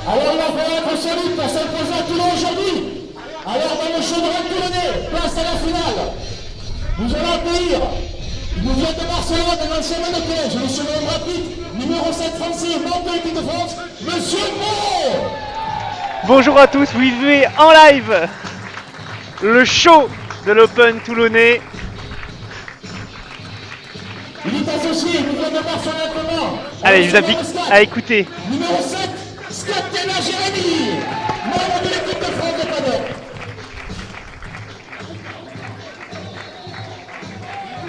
Alors il va falloir être solide pour s'imposer à Toulon aujourd'hui. Alors dans le chaudron toulonnais, place à la finale. Nous allons accueillir, il nous vient de Barcelone, un ancien mannequin, le chemin rapide, numéro 7 français, membre de l'équipe de France, Monsieur Mo. Bonjour à tous, vous vivez en live le show de l'Open toulonnais. Il est associé, il nous vient de Barcelone comment. Allez, je vous invite à écouter. Numéro 7, Scott Tena Jérémy, membre de l'équipe de France de padel.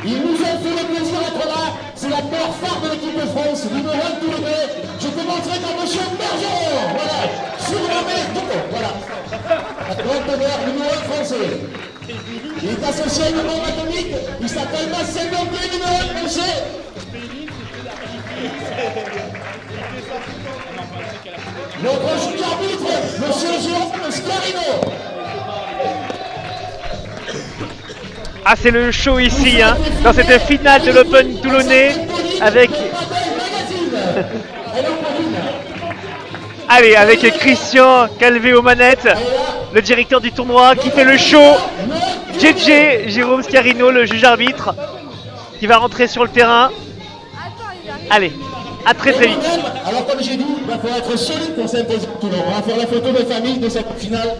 Il nous a fait le plaisir d'être là, c'est la paire phare de l'équipe de France, numéro 1 toulonnais. Je te montrerai comme Monsieur Bergeron, voilà, surnommé Toto, voilà. Grand honneur, numéro 1 français. Il est associé à une bombe atomique, il s'appelle Marcel Lomblé, numéro 1 français. Notre juge arbitre, Monsieur Jérôme Scarino. Ah, c'est le show ici, hein, dans cette finale de l'Open toulonnais avec... Allez, avec Christian Calvé aux manettes, le directeur du tournoi qui fait le show. JJ, Jérôme Scarino, le juge arbitre, qui va rentrer sur le terrain. Allez, à très très vite. Alors comme j'ai dit, il va falloir être solide pour s'imposer à Toulon. On va faire la photo de famille de cette finale.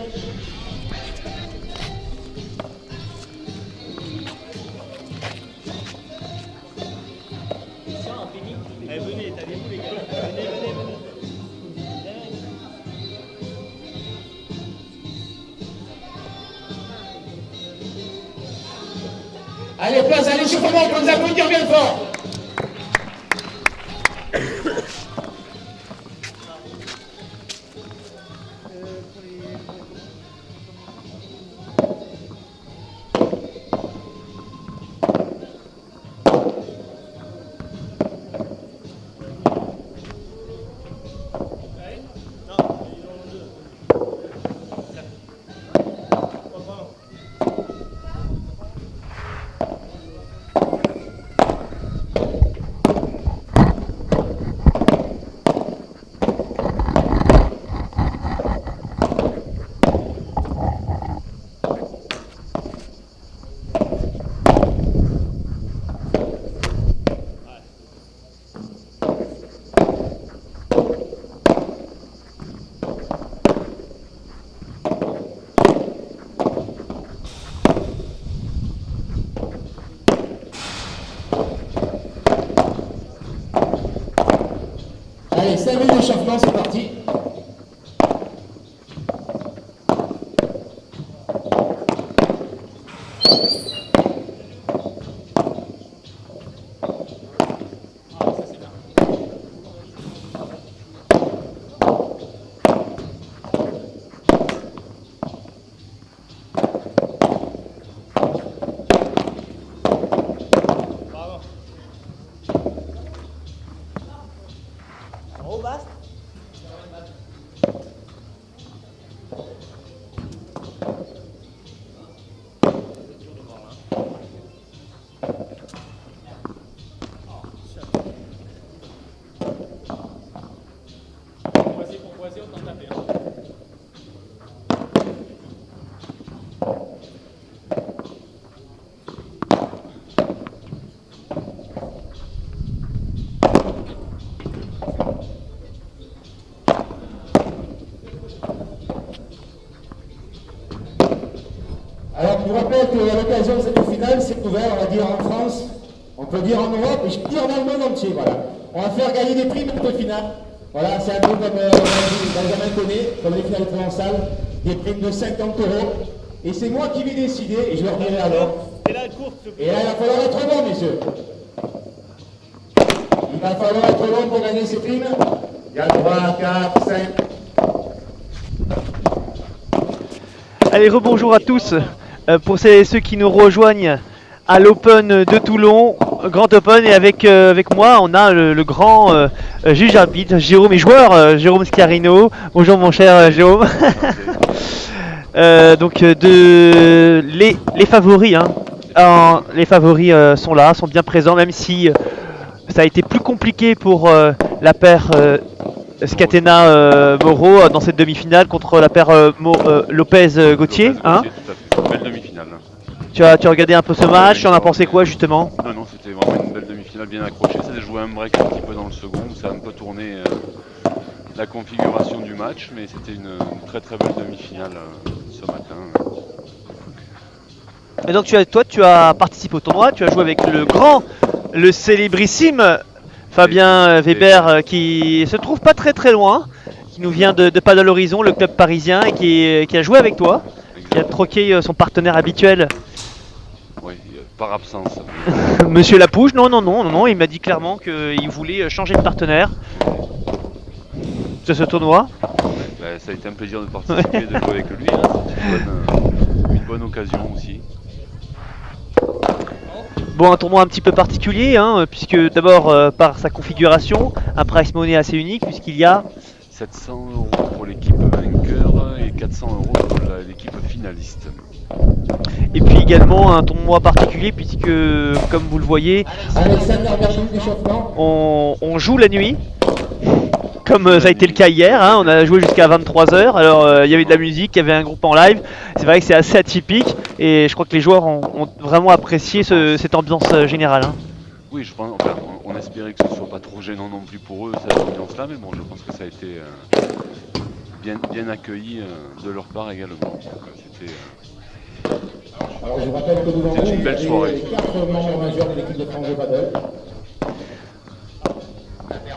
Allez, place à l'échauffement, on peut nous applaudir bien fort. Allez, 5 minutes d'échauffement, c'est parti. Alors, je vous rappelle qu'à l'occasion de cette finale, c'est ouvert, on va dire en France, on peut dire en Europe, et je peux dire dans le monde entier, voilà. On va faire gagner des prix pour cette finale. Voilà, c'est un peu comme Benjamin connaît, comme les finales provençales, des primes de 50 €. Et c'est moi qui vais décider, et je leur dirai alors. Et là, il va falloir être bon, messieurs. Il va falloir être bon pour gagner ces primes. Il y a 3, 4, 5. Allez, rebonjour à tous. Pour ceux qui nous rejoignent à l'Open de Toulon, Grand Open, et avec moi on a le grand juge arbitre Jérôme et joueur Jérôme Scarino. Bonjour mon cher Jérôme. Donc les favoris, les favoris sont là, sont bien présents, même si ça a été plus compliqué pour la paire Scatena Moreau dans cette demi-finale contre la paire Lopez-Gauthier. Hein, tout à fait. Belle demi-finale. tu as regardé un peu ce match, tu en as pensé quoi justement? Non, non, c'était vraiment une belle demi-finale bien accrochée. Ça a joué un break un petit peu dans le second, ça a un peu tourné la configuration du match, mais c'était une très très belle demi-finale ce matin. Et donc toi tu as participé au tournoi, tu as joué avec le célébrissime Fabien Weber qui se trouve pas très loin, qui nous vient de Padel Horizon, le club parisien, et qui a joué avec toi, qui a troqué son partenaire habituel. Oui, par absence. Monsieur Lapouche, non, il m'a dit clairement qu'il voulait changer de partenaire de ce tournoi. Ouais, ça a été un plaisir de participer, de jouer avec lui. Hein. C'était une bonne occasion aussi. Bon, un tournoi un petit peu particulier, hein, puisque d'abord par sa configuration, un prize money assez unique, puisqu'il y a 700 € pour l'équipe vainqueur et 400 € pour l'équipe finaliste. Et puis également un tournoi particulier, puisque comme vous le voyez, on joue la nuit. Comme ça a été le cas hier, hein, on a joué jusqu'à 23h, alors il y avait de la musique, il y avait un groupe en live, c'est vrai que c'est assez atypique et je crois que les joueurs ont vraiment apprécié cette ambiance générale. Hein. Oui, je pense, enfin, on espérait que ce ne soit pas trop gênant non plus pour eux cette ambiance-là, mais bon, je pense que ça a été bien accueilli de leur part également. Alors je vous rappelle que nous avons une belle soirée. 4 membres majeurs de l'équipe de France de Padel.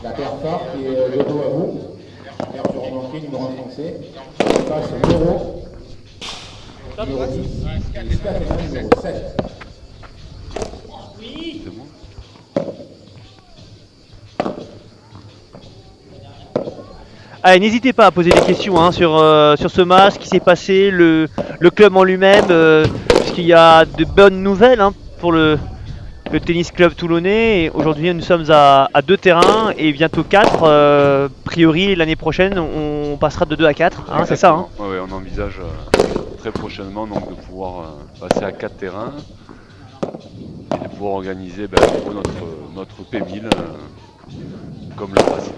La paire phare qui est le dos à vous. Paire sur remonté, numéro 1 français. Face Moreau, numéro 10. Et Scatena, numéro 7. C'est bon. Allez, n'hésitez pas à poser des questions hein, sur ce match, ce qui s'est passé, le club en lui-même, puisqu'il y a de bonnes nouvelles hein, pour le tennis club toulonnais. Et aujourd'hui, nous sommes à 2 terrains et bientôt 4. A priori, l'année prochaine, on passera de 2 à 4. Hein, c'est ça hein. Ouais, on envisage très prochainement donc, de pouvoir passer à 4 terrains et de pouvoir organiser notre P1000 comme le passé.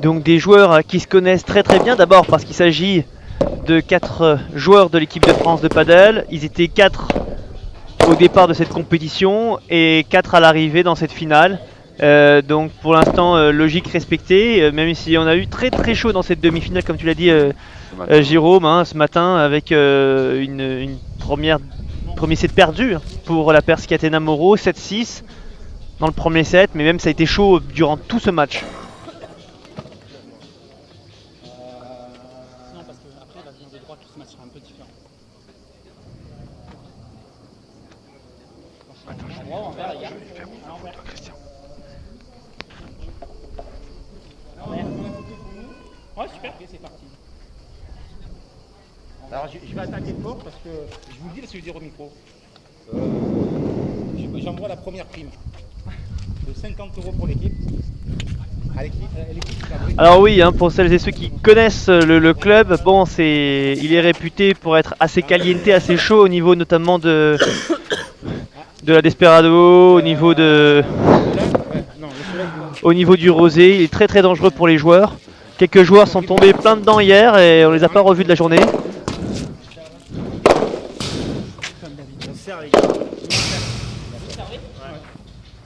Donc des joueurs qui se connaissent très bien, d'abord parce qu'il s'agit de 4 joueurs de l'équipe de France de Padel. Ils étaient 4 au départ de cette compétition et 4 à l'arrivée dans cette finale. Donc pour l'instant logique respectée, même si on a eu très chaud dans cette demi-finale comme tu l'as dit Jérôme hein, ce matin avec une premier set perdu pour la paire Scatena Moreau, 7-6 dans le premier set, mais même ça a été chaud durant tout ce match. Ouais, super. Ok, c'est parti. Alors, je vais attaquer fort parce que je vous le dis, laissez-le dire au micro. J'envoie la première prime de 50 € pour l'équipe. Alors oui, hein, pour celles et ceux qui connaissent le club, bon, il est réputé pour être assez caliente, assez chaud au niveau notamment de la Desperado, au niveau du rosé. Il est très dangereux pour les joueurs. Quelques joueurs sont tombés plein dedans hier et on les a pas revus de la journée.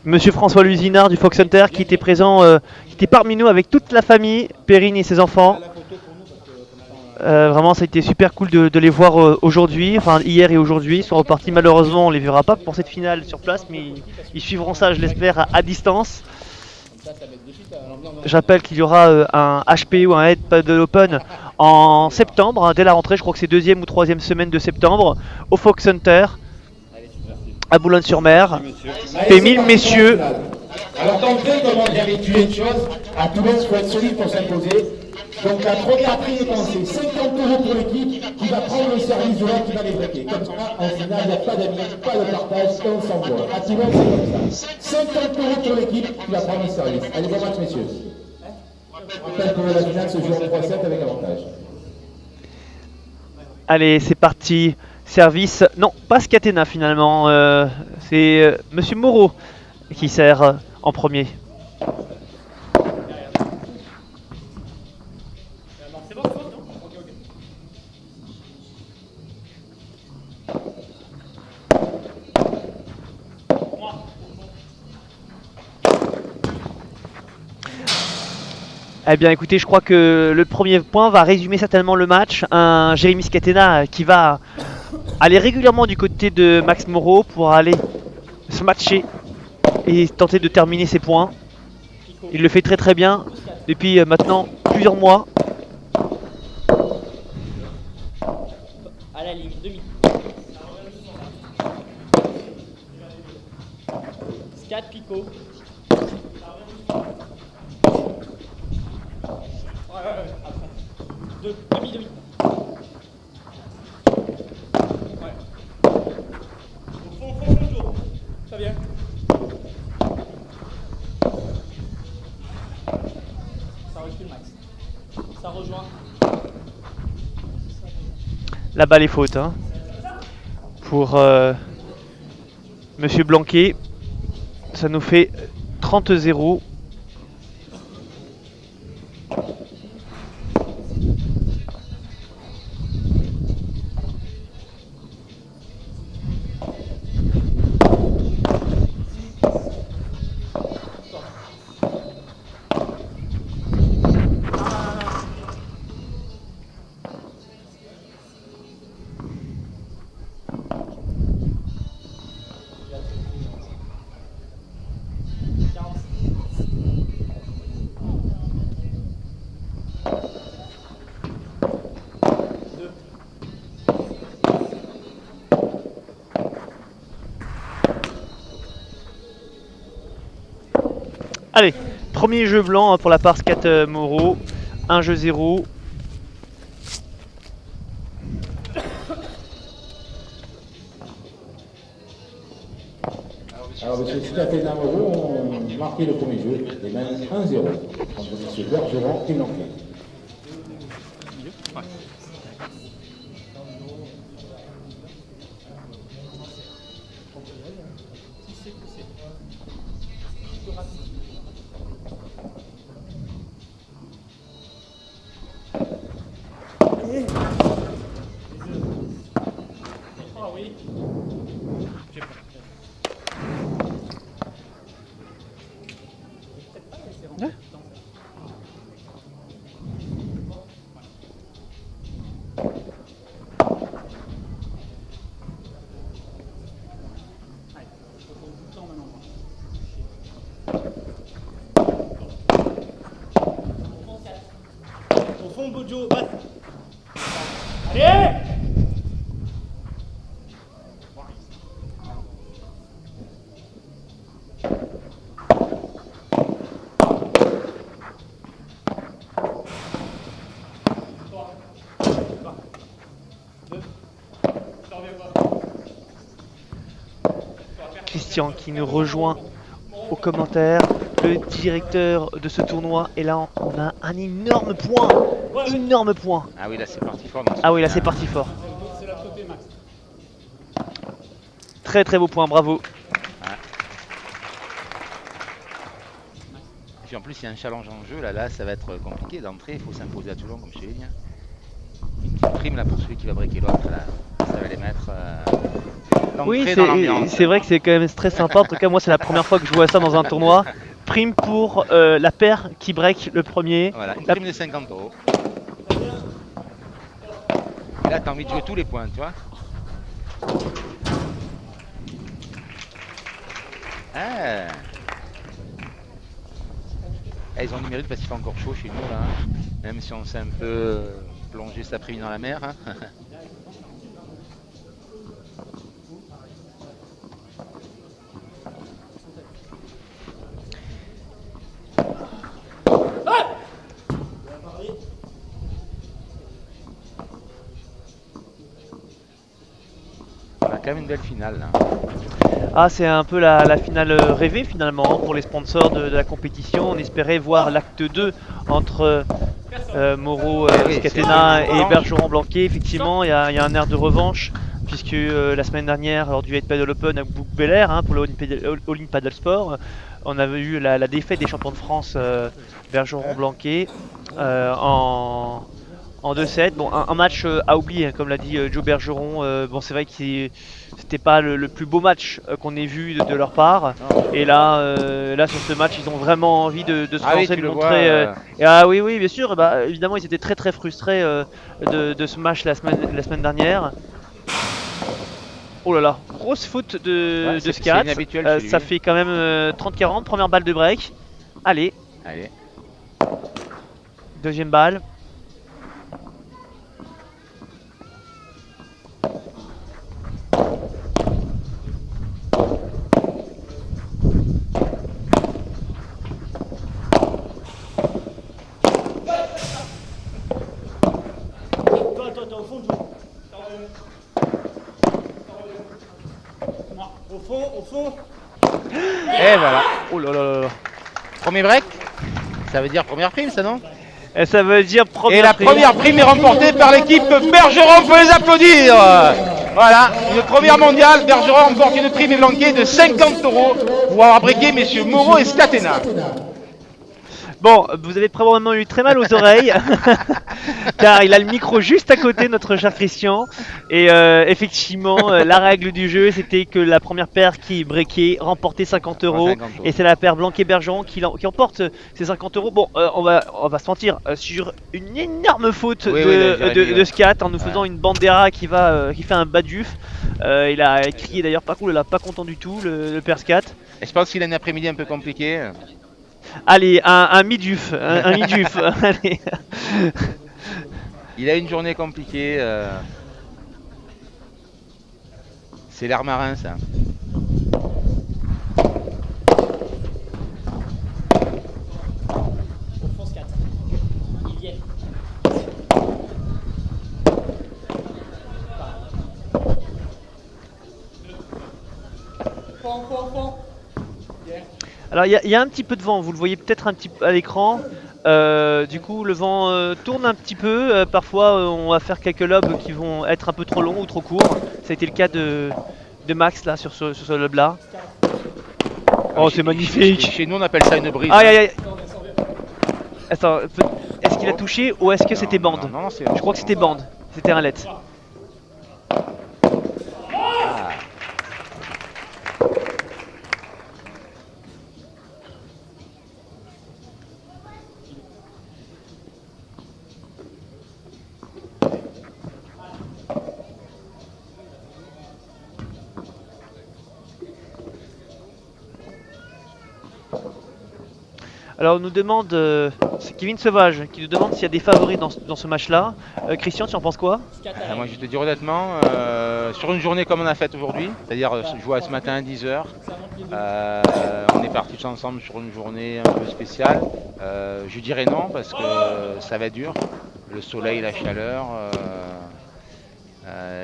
Monsieur François Lusinard du Fox Center qui était présent, qui était parmi nous avec toute la famille, Perrine et ses enfants. Vraiment ça a été super cool de les voir aujourd'hui, enfin hier et aujourd'hui. Ils sont repartis, malheureusement on les verra pas pour cette finale sur place, mais ils suivront ça je l'espère à distance. J'appelle qu'il y aura un HP ou un Head Padel Open en septembre, hein, dès la rentrée, je crois que c'est 2e ou 3e semaine de septembre, au Fox Center, à Boulogne-sur-Mer. P1000 messieurs. Alors d'entrée, comment j'ai habitué une chose, à Toulon, il faut être solide pour s'imposer. Donc la première prix est pensée, 50 € pour l'équipe qui va prendre le service de l'autre qui va les breaker. Comme ça, en finale, il n'y a pas d'amis, pas de partage, et on s'envoie. À Toulon, c'est comme ça. 50 € pour l'équipe qui va prendre le service. Allez, bon match, messieurs. Je rappelle que la finale se joue en 3-7 avec avantage. Allez, c'est parti. Service, non, pas Scatena finalement, c'est Monsieur Moreau qui sert en premier. Non, c'est bon, non? Ok, ok. Moi. Eh bien écoutez, je crois que le premier point va résumer certainement le match. Un Jérémy Scatena qui va aller régulièrement du côté de Max Moreau pour aller se matcher et tenter de terminer ses points. Il le fait très très bien depuis maintenant plusieurs mois. À la ligne, demi. Scat, picot. Ouais, après. Deux, demi. Ouais. Au fond, toujours. Ça vient. Ça recule, Max. Ça rejoint. La balle est faute hein, pour Monsieur Blanquet. Ça nous fait 30-0. Allez, premier jeu blanc pour la part Scat Moreau. Un jeu 0. Alors, monsieur Scatena Moreau ont marqué le premier jeu, et même 1-0 entre monsieur Bergeron et Blanquet. Ah oui. J'ai pas. Ouais. Au fond, Bojo, batte. Allez! Christian qui nous rejoint aux commentaires, le directeur de ce tournoi. Et là, on a un énorme point. Énorme point. Ah oui, là c'est parti fort. Ah oui, là c'est parti fort. C'est la côté, Max. Très très beau point, bravo. Et puis en plus, il y a un challenge en jeu. Là ça va être compliqué d'entrer. Il faut s'imposer à Toulon, comme je te l'ai dit. Une petite prime là pour celui qui va breaker l'autre. Ça va les mettre Oui, d'entrer dans l'ambiance. c'est vrai que c'est quand même très sympa. En tout cas, moi, c'est la première fois que je vois ça dans un tournoi. Prime pour la paire qui break le premier. Voilà, une La- prime de 50 €. Et là, t'as envie de jouer tous les points, tu vois. Ah. Ah, ils ont du mérite parce qu'il fait encore chaud chez nous, là. Même si on s'est un peu plongé cet après-midi dans la mer. Hein. On a quand même une belle finale, là. Ah, c'est un peu la finale rêvée finalement pour les sponsors de la compétition. On espérait voir l'acte 2 entre Moreau, oui, Scatena c'est et Bergeron Blanquet. Effectivement, il y a un air de revanche puisque la semaine dernière, lors du 8 Paddle Open à Bouc Bel-Air, hein, pour le All-in Paddle Sport, on avait eu la défaite des champions de France Bergeron-Blanquet en 2-7. Bon, un match à oublier, hein, comme l'a dit Joe Bergeron. Bon, c'est vrai que c'était pas le plus beau match qu'on ait vu de leur part. Et là, sur ce match, ils ont vraiment envie de se Ah oui, lancer, tu de le montrer. vois, Et ah oui, oui, bien sûr. Bah, évidemment, ils étaient très très frustrés de ce match la semaine dernière. Oh là là, grosse faute de Ouais, c'est Scat. inhabituel chez lui. Ça fait quand même 30-40. Première balle de break. Allez, Allez. deuxième balle. Toi, au fond du jeu. Non, au fond. Et voilà. Oh là là là là. Premier break. Ça veut dire première prime, ça, non? Et ça veut dire première Et la prime. première prime est remportée par l'équipe Bergeron, on peut les applaudir. Voilà, une première mondiale, Bergeron remporte une prime blanquée de 50 € pour avoir breaké messieurs Moreau et Scatena. Bon, vous avez probablement eu très mal aux oreilles, car il a le micro juste à côté, notre cher Christian. Et effectivement, la règle du jeu, c'était que la première paire qui breakait remportait 50 €. 50 €. Et c'est la paire Blanquet-Bergeron qui emporte ces 50 €. Bon, on va se mentir, sur une énorme faute Oui, de Scat, en nous faisant une bandera qui fait un baduf. Il a crié d'ailleurs, pas cool, il a pas content du tout, le père Scat. Et je pense qu'il a un après-midi un peu compliqué. Allez, un miduf, un miduf. Allez. Il a une journée compliquée. C'est l'air marin, ça. Au fond, 4. Il y est. Fond. Alors il y a un petit peu de vent, vous le voyez peut-être un petit peu à l'écran. Du coup le vent tourne un petit peu. Parfois on va faire quelques lobes qui vont être un peu trop longs ou trop courts. Ça a été le cas de Max là sur ce lob là. Oh c'est magnifique. Chez nous on appelle ça une brise. Aïe aïe aïe. Attends, est-ce qu'il a touché ou est-ce que c'était bande? Non, c'est... Je crois que c'était bande, c'était un let. Alors on nous demande, c'est Kevin Sauvage qui nous demande s'il y a des favoris dans ce match-là. Christian, tu en penses quoi? Moi je vais te dire honnêtement, sur une journée comme on a faite aujourd'hui, c'est-à-dire jouer ce matin à 10h, on est partis tous ensemble sur une journée un peu spéciale. Je dirais non parce que ça va être dur, le soleil, la chaleur.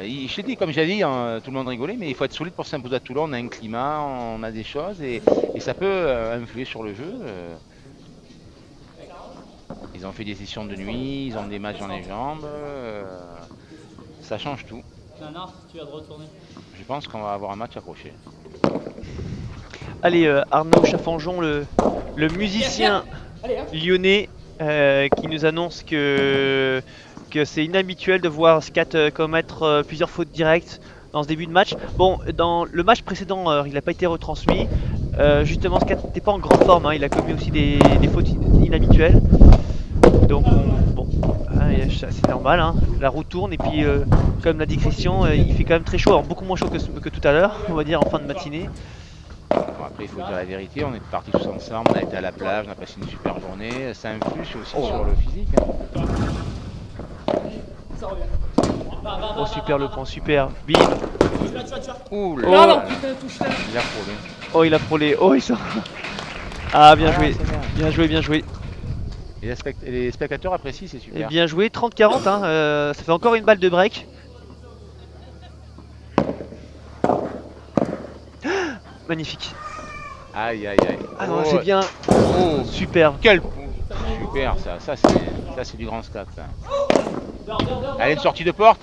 Je t'ai dit, comme j'ai dit, hein, tout le monde rigolait, mais il faut être solide pour s'imposer à Toulon. On a un climat, on a des choses et ça peut influer sur le jeu. Ils ont fait des sessions de nuit, ils ont des matchs dans les jambes, ça change tout. Non, tu vas te retourner. Je pense qu'on va avoir un match accroché. Allez, Arnaud Chaffanjon, le musicien Allez, hein. lyonnais, qui nous annonce que c'est inhabituel de voir Scat commettre plusieurs fautes directes dans ce début de match. Bon, dans le match précédent, il n'a pas été retransmis. Justement, Scat n'était pas en grande forme, hein, il a commis aussi des fautes inhabituelles. Donc, bon, hein, c'est normal, hein. La roue tourne et puis, comme l'a dit Christian, il fait quand même très chaud, alors beaucoup moins chaud que tout à l'heure, on va dire en fin de matinée. Bon, après, il faut dire la vérité, on est partis tous ensemble, on a été à la plage, on a passé une super journée, ça influe aussi sur le physique. Hein. Ça revient. Oh super le point, super, bim. Tu vas. Ouh Oh. là Non, là, putain, touche là. il a frôlé. Oh il a frôlé, oh il sort. Ah bien Ah, joué, c'est bien. bien joué, bien joué. Et les spectateurs apprécient, c'est Et super. bien joué, 30-40, hein, ça fait encore une balle de break. Magnifique. Aïe aïe aïe. Ah non, Oh, c'est bien. Oh, Super. quel coup. Super ça c'est du grand scat. Ça. Allez, une sortie de porte.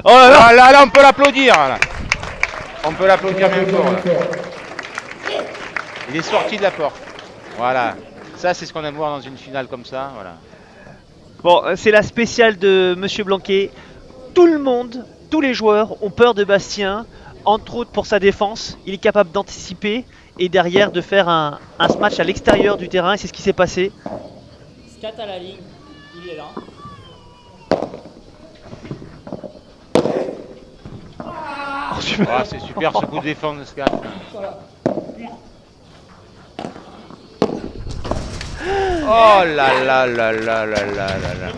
Oh là là. Là, on peut l'applaudir. Là. On peut l'applaudir bien fort. Là. Il est sorti de la porte. Voilà. Ça, c'est ce qu'on aime voir dans une finale comme ça. Voilà. Bon, c'est la spéciale de Monsieur Blanquet. Tout le monde, tous les joueurs ont peur de Bastien, entre autres pour sa défense. Il est capable d'anticiper et derrière de faire un smash à l'extérieur du terrain. Et c'est ce qui s'est passé. Scat à la ligne, il est là. Ah, c'est super ce coup de défense de Scat. Oh là là là là là là là là.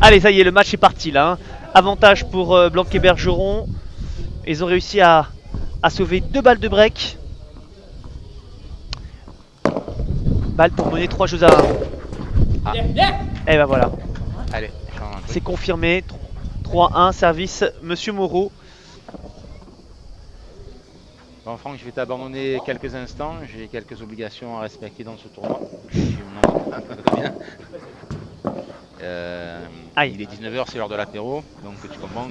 Allez, ça y est, le match est parti là. Hein. Avantage pour Blanquet-Bergeron. Ils ont réussi à sauver 2 balles de break. Balle pour mener 3 jeux à 1. Ah. Et ben voilà, Allez, change un truc. c'est confirmé. 3-1, service Monsieur Moreau. Bon, Franck, je vais t'abandonner quelques instants. J'ai quelques obligations à respecter dans ce tournoi. Bien. Aïe. Il est 19h, c'est l'heure de l'apéro, donc tu comprends.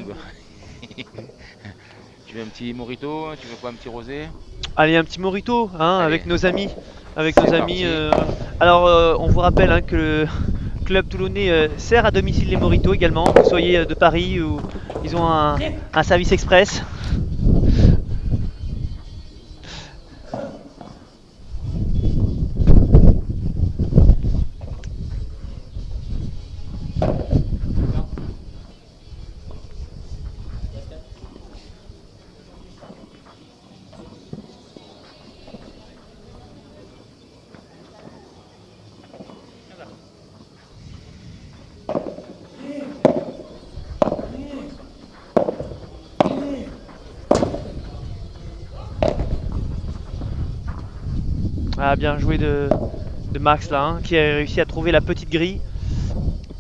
Tu veux un petit mojito? Tu veux quoi, un petit rosé? Allez, un petit morito hein, Allez. avec nos amis. Parti. Alors, on vous rappelle hein, que le club toulonnais sert à domicile les moritos également. Que vous soyez de Paris ou ils ont un service express. Ah, bien joué de Max là, hein, qui a réussi à trouver la petite grille.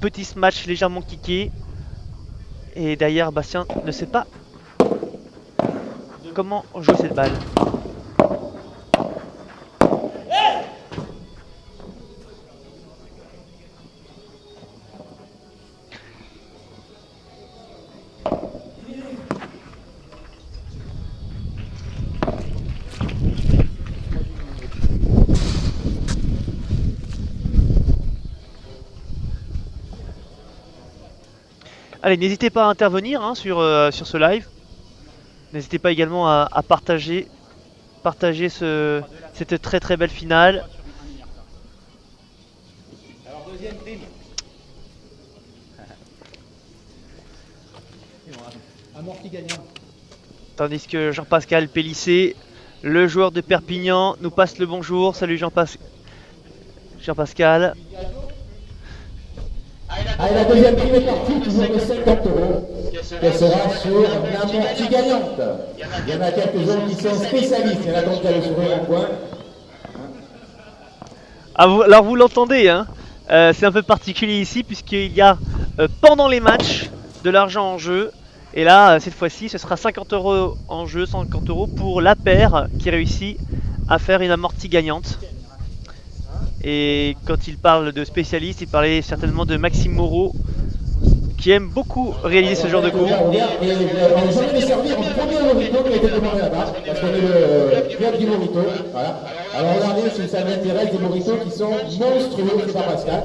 Petit smash légèrement kické. Et d'ailleurs, Bastien ne sait pas comment jouer cette balle. Allez, n'hésitez pas à intervenir hein, sur ce live. N'hésitez pas également à partager cette très très belle finale. Alors, deuxième prime. Amorti gagnant. Tandis que Jean-Pascal Pélissé, le joueur de Perpignan, nous passe le bonjour. Salut Jean-Pascal. Allez, la deuxième prime est partie, toujours de 50 €. Qu'elle sera sur l'amorti gagnante. Il y en a quelques-uns qui sont spécialistes. Il y en a donc qui a le sourire en coin. Alors vous l'entendez, hein, c'est un peu particulier ici puisqu'il y a pendant les matchs de l'argent en jeu. Et là, cette fois-ci, ce sera 50 € en jeu, 50 € pour la paire qui réussit à faire une amortie gagnante. Et quand il parle de spécialiste, il parlait certainement de Maxime Moreau qui aime beaucoup réaliser ce genre de coups. Regarde, et on vient de servir un premier morito qui a été commandé là-bas, parce qu'on est le club du morito. Voilà. Alors regardez si ça vous intéresse, des moritos qui sont monstrueux, c'est pas Pascal.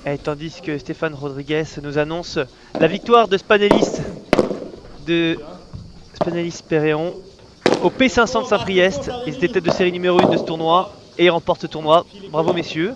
Et tandis que Stéphane Rodriguez nous annonce la victoire de Spanelis Péréon au P500 de Saint-Priest. Ils étaient tête de série numéro 1 de ce tournoi et ils remportent ce tournoi. Bravo messieurs.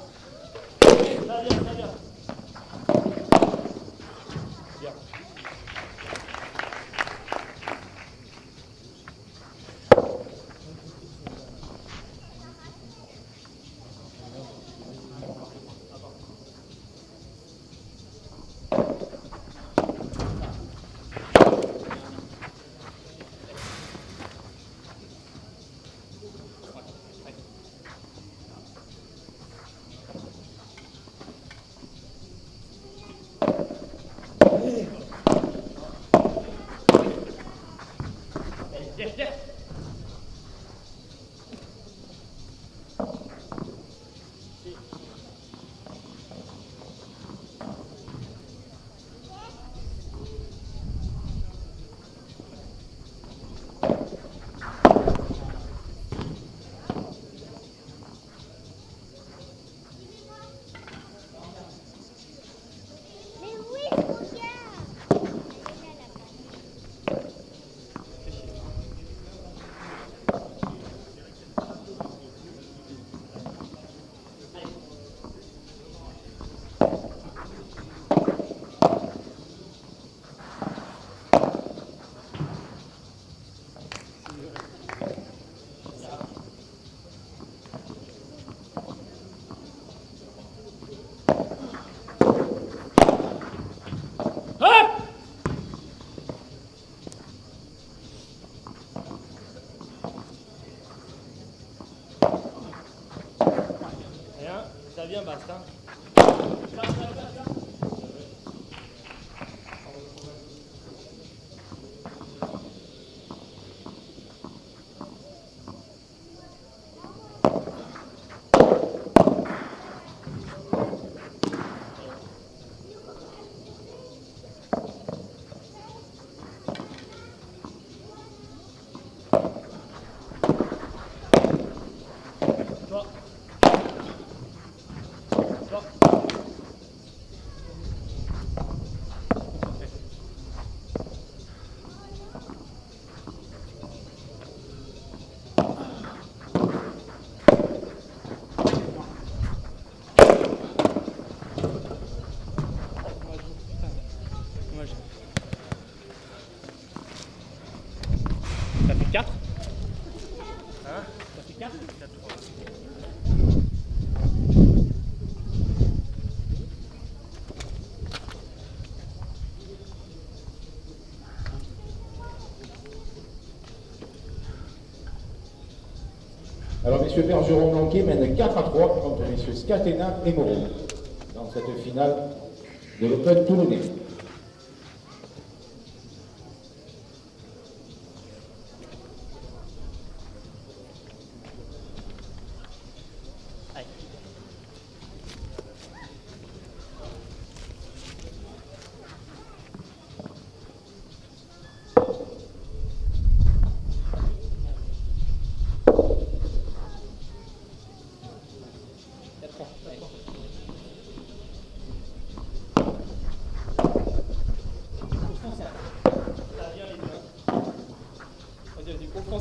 Ça vient, basta. Ça fait 4. Hein? Ça fait 4. Alors, messieurs Bergeron-Blanquet mène 4-3 contre messieurs Scatena et Moreau dans cette finale de l'Open Toulonnais.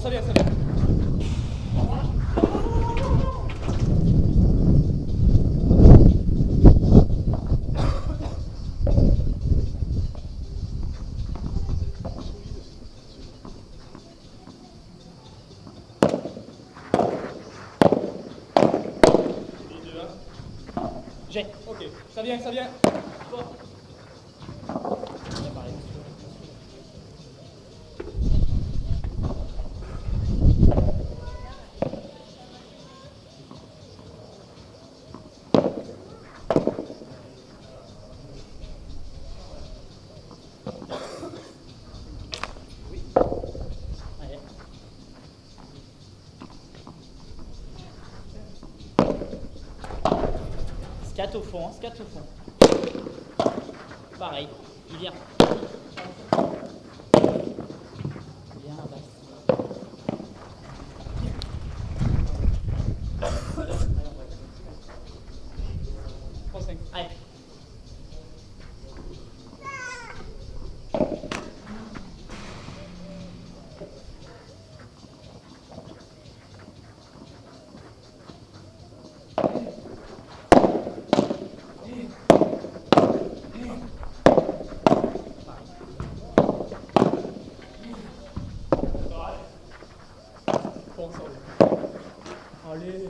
Ça vient, ça vient. J'ai. Ok, ça vient, ça vient. Bon. Scat au fond, scat au fond. Pareil, il vient. Viens, bas. Allez. Allez.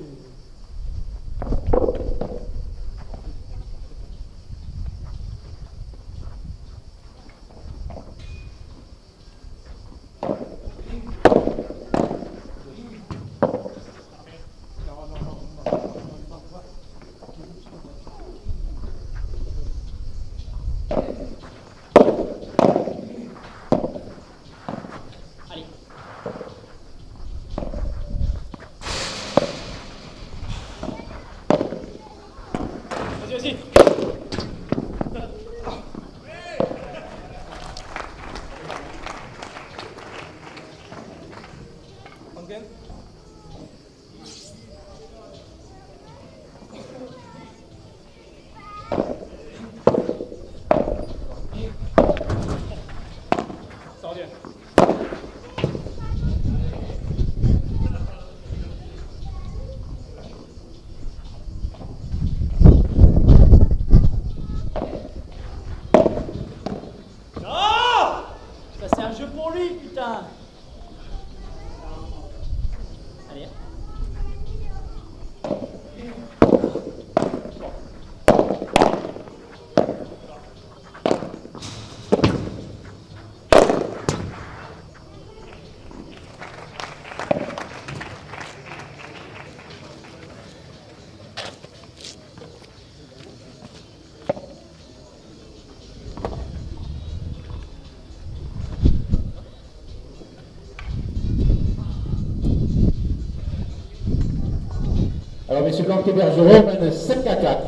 Alors, M. Blanquet-Bergeron mène 5-4.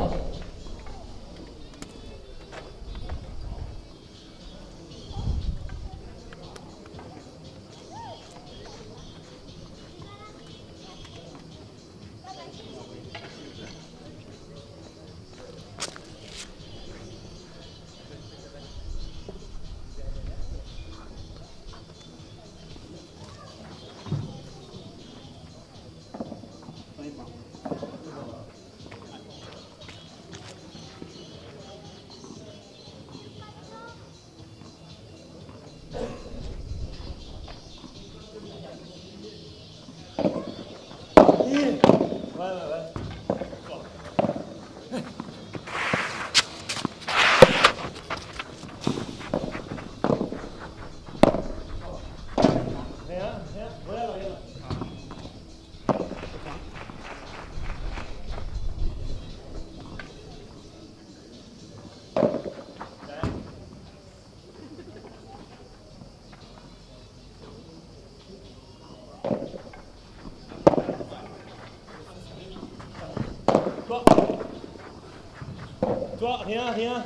Toi, rien.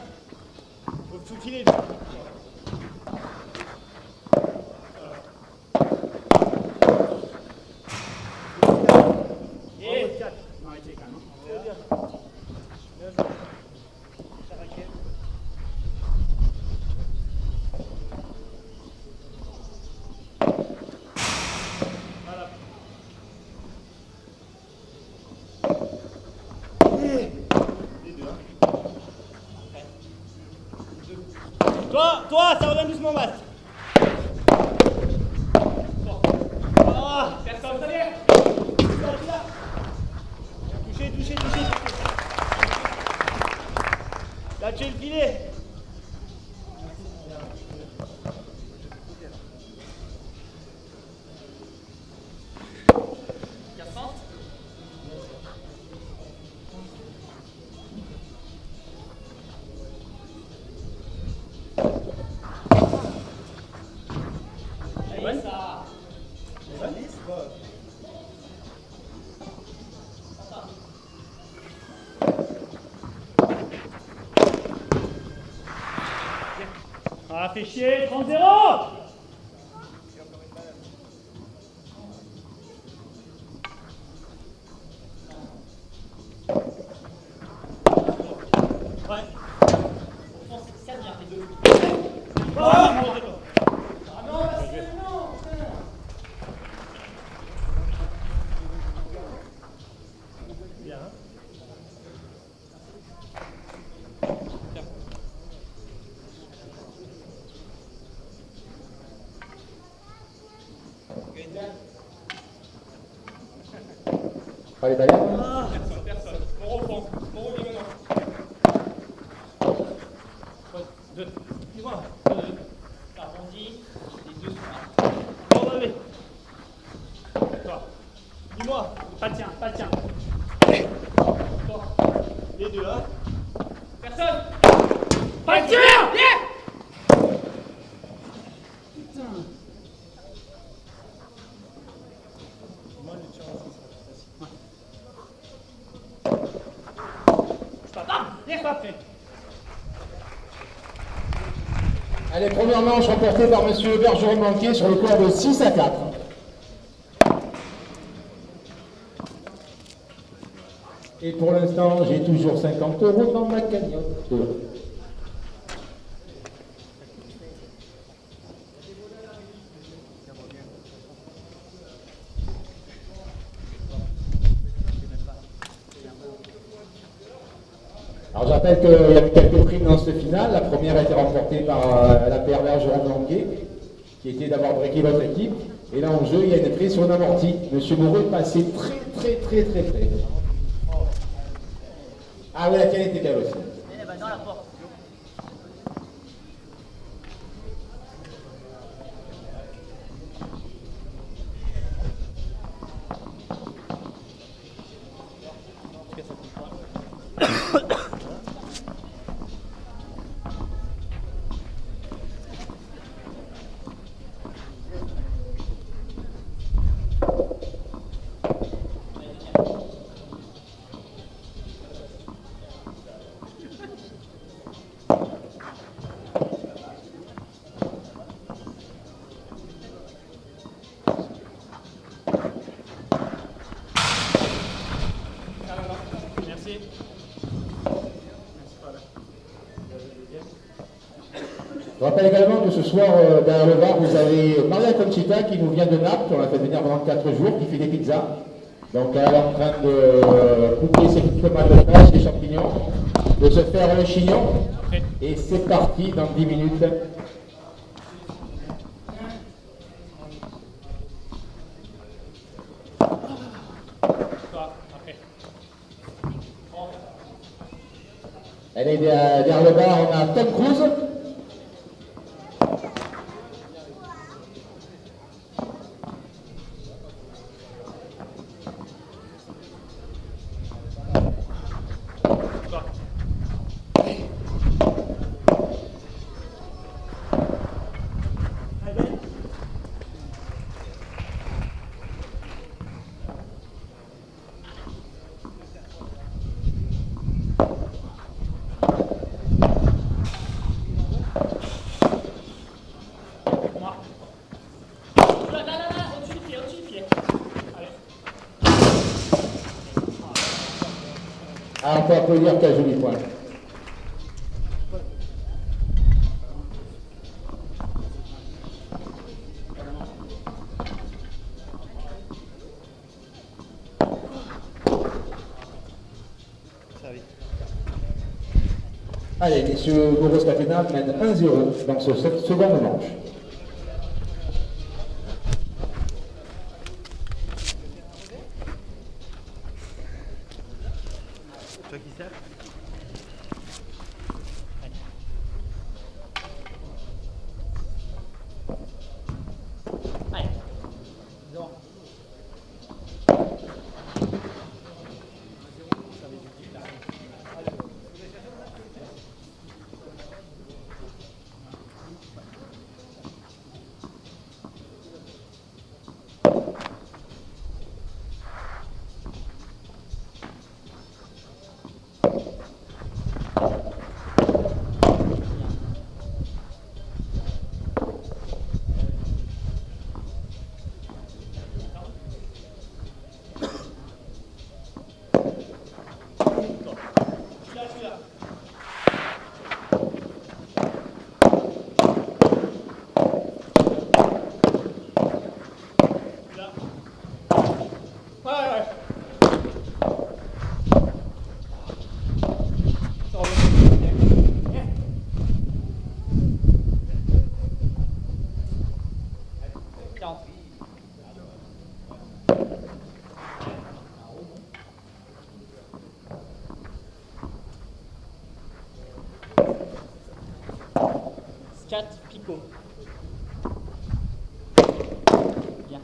Faut tout filer. Toi, ça revient doucement, Bast. Personne, ça vient. Touchez. Lâchez le filet. Ah, fait chier, 30-0. Ouais. Ça vient, les deux. Bien. Pas les balais. Personne. On reprend. On revient maintenant. 2. Dis-moi. T'arrondis. Les deux sont là. Bon, allez. Toi. Dis-moi. Pas le tien. Toi. Les deux, hein. Personne. Pas le tien. Viens. Putain. Moi, le tir aussi, ça va. C'est pas fait. Allez, première manche remportée par M. Bergeron-Blanquet sur le score de 6-4. Et pour l'instant, j'ai toujours 50 € dans ma cagnotte. Alors j'appelle qu'il y avait quelques primes dans cette finale. La première a été remportée par la paire Bergeron-Blanquet, qui était d'avoir breaké votre équipe. Et là en jeu, il y a une prise sur une amortie. Monsieur Moreau est passé très près. Ah oui, la tienne était belle aussi. Eh ben, dans la porte. Je rappelle également que ce soir, derrière le bar, vous avez Maria Conchita qui nous vient de Naples, on l'a fait venir pendant 4 jours, qui fait des pizzas. Donc elle est en train de couper ses petites tomates de fraîche, des champignons, de se faire un chignon. Et c'est parti dans 10 minutes. Elle est derrière le bar, on a Tom Cruise. Ah, on peut applaudir, quel joli point. Allez, messieurs Boros Catena mène 1-0 dans ce second manche. Toi qui sers. Allez. Zéro. Scat Pico. Bien.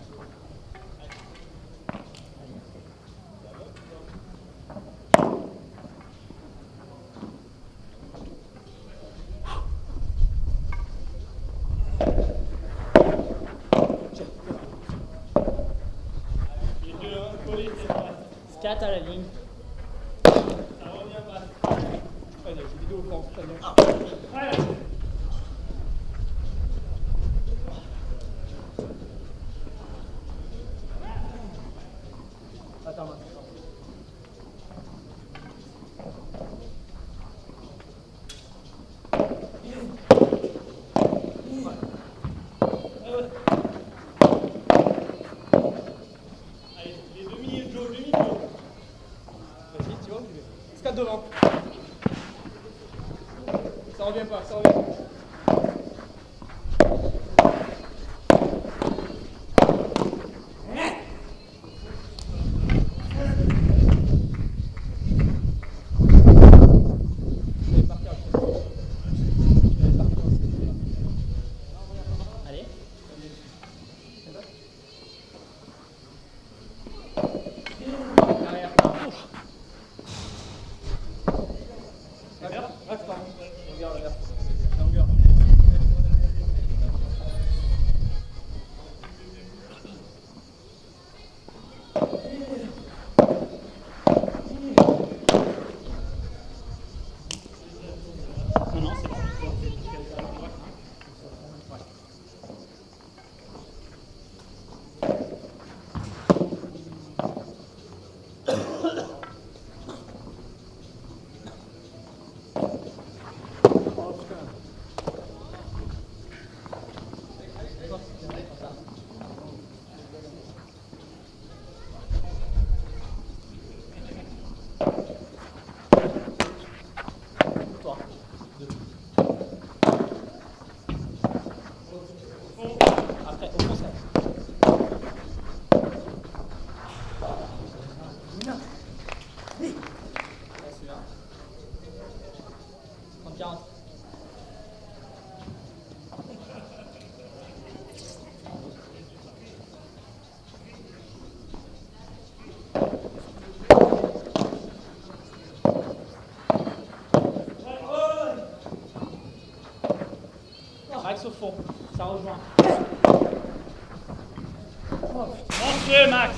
Scat à la ligne. Ça revient pas. Ouais, j'ai vidéo au fond, très bien. Ouais. Attends, allez, les demi, Joe, demi, Joe. Vas-y, tu vois, Scat devant. Ça revient pas, ça revient pas. Allez. Arrière. Reste pas. Regarde, regarde. Longueur. Non, non, c'est bon. 40. Max au fond, ça rejoint. Monstrueux, Max.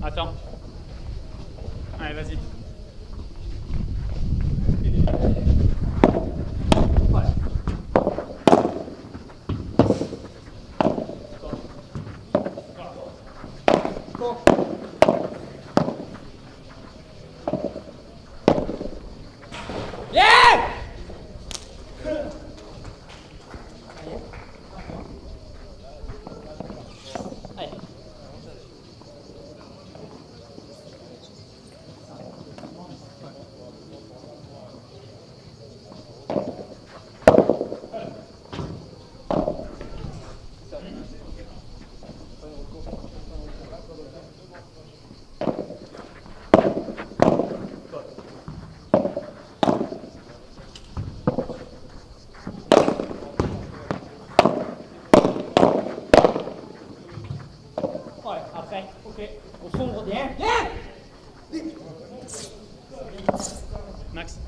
Attends. Allez, vas-y. Voilà. Bon. Yeah! Allez. Ouais, après, ok. Au fond, bien. Bien! Max.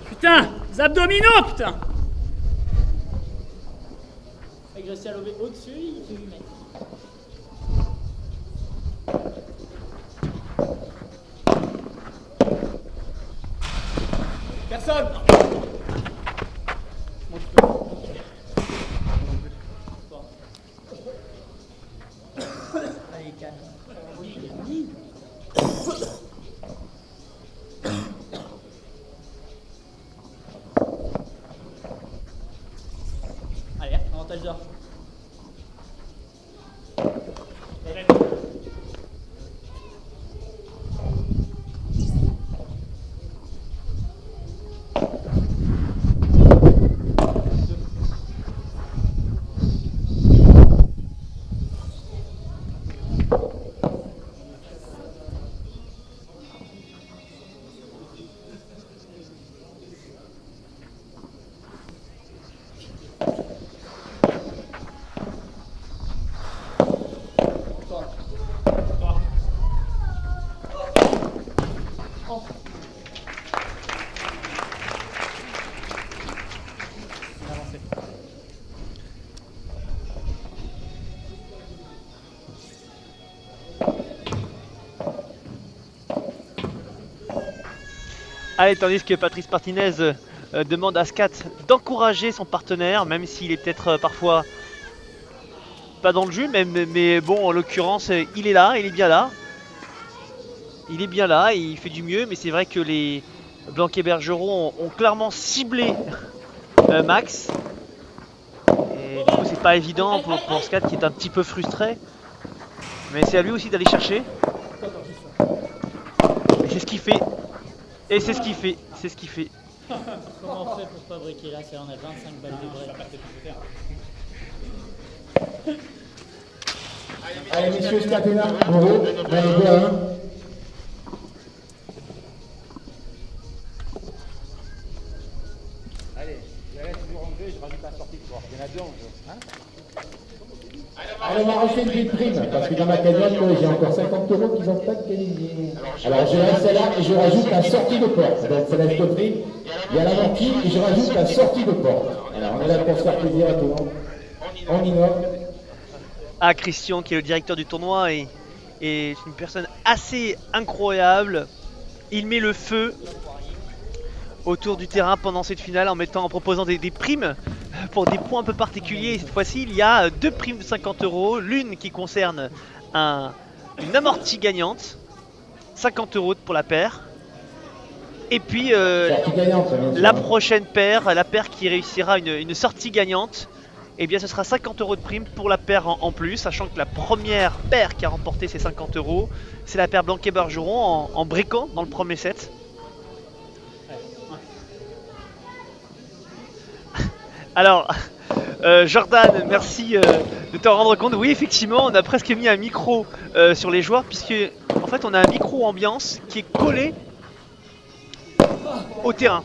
Putain, les abdominaux, putain. Fait que je réussi à lever au-dessus, il fait 8 mètres. Personne. Bon. Allez, calme. Allez, avantage d'or. Allez, tandis que Patrice Martinez demande à Scat d'encourager son partenaire, même s'il est peut-être parfois pas dans le jus, mais bon, en l'occurrence, il est là, il est bien là. Il est bien là, il fait du mieux, mais c'est vrai que les Blanquet-Bergeron ont clairement ciblé Max. Et du coup, c'est pas évident pour Scat qui est un petit peu frustré. Mais c'est à lui aussi d'aller chercher. Et c'est ce qu'il fait. Et c'est ce qu'il fait. C'est ce qu'il fait. Comment on fait pour pas briquer là? On a 25 balles de break. Allez, messieurs, Scatena, Moreau, allez, 2 à 1. Allez, je laisse toujours en jeu, je rajoute la sortie de sport. Il y en a deux en jeu. Hein. Allez, on va rajouter une petite prime, parce que dans ma cagnotte, j'ai encore 50 € qu'ils n'ont pas gagné. Alors, je laisse celle-là et je rajoute la sortie de porte. Donc, c'est la prime. Il y a l'amorti et je rajoute la sortie de porte. Alors, on est là pour se faire plaisir à tout le monde. On innove. Ah, Christian, qui est le directeur du tournoi, et une personne assez incroyable. Il met le feu autour du terrain pendant cette finale en proposant des primes pour des points un peu particuliers. Et cette fois-ci, il y a 2 primes de 50 €. L'une qui concerne une amortie gagnante, 50 € pour la paire. Et puis la prochaine paire, la paire qui réussira une sortie gagnante, eh bien ce sera 50 € de prime pour la paire en plus, sachant que la première paire qui a remporté ces 50 €, c'est la paire Blanquet-Bergeron en briquant dans le premier set. Alors, Jordan, merci de t'en rendre compte. Oui, effectivement, on a presque mis un micro sur les joueurs, puisque en fait on a un micro ambiance qui est collé au terrain.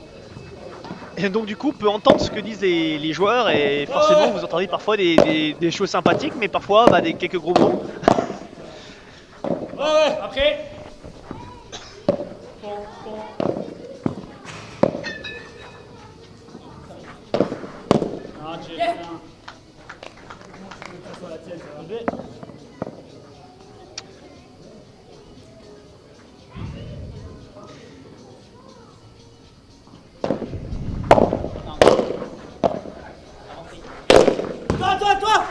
Et donc du coup on peut entendre ce que disent les joueurs, et forcément vous entendez parfois des choses sympathiques, mais parfois quelques gros mots. Ouais, après. Bon. Ah, tu es bien. Ça soit la tienne, ça va. Toi!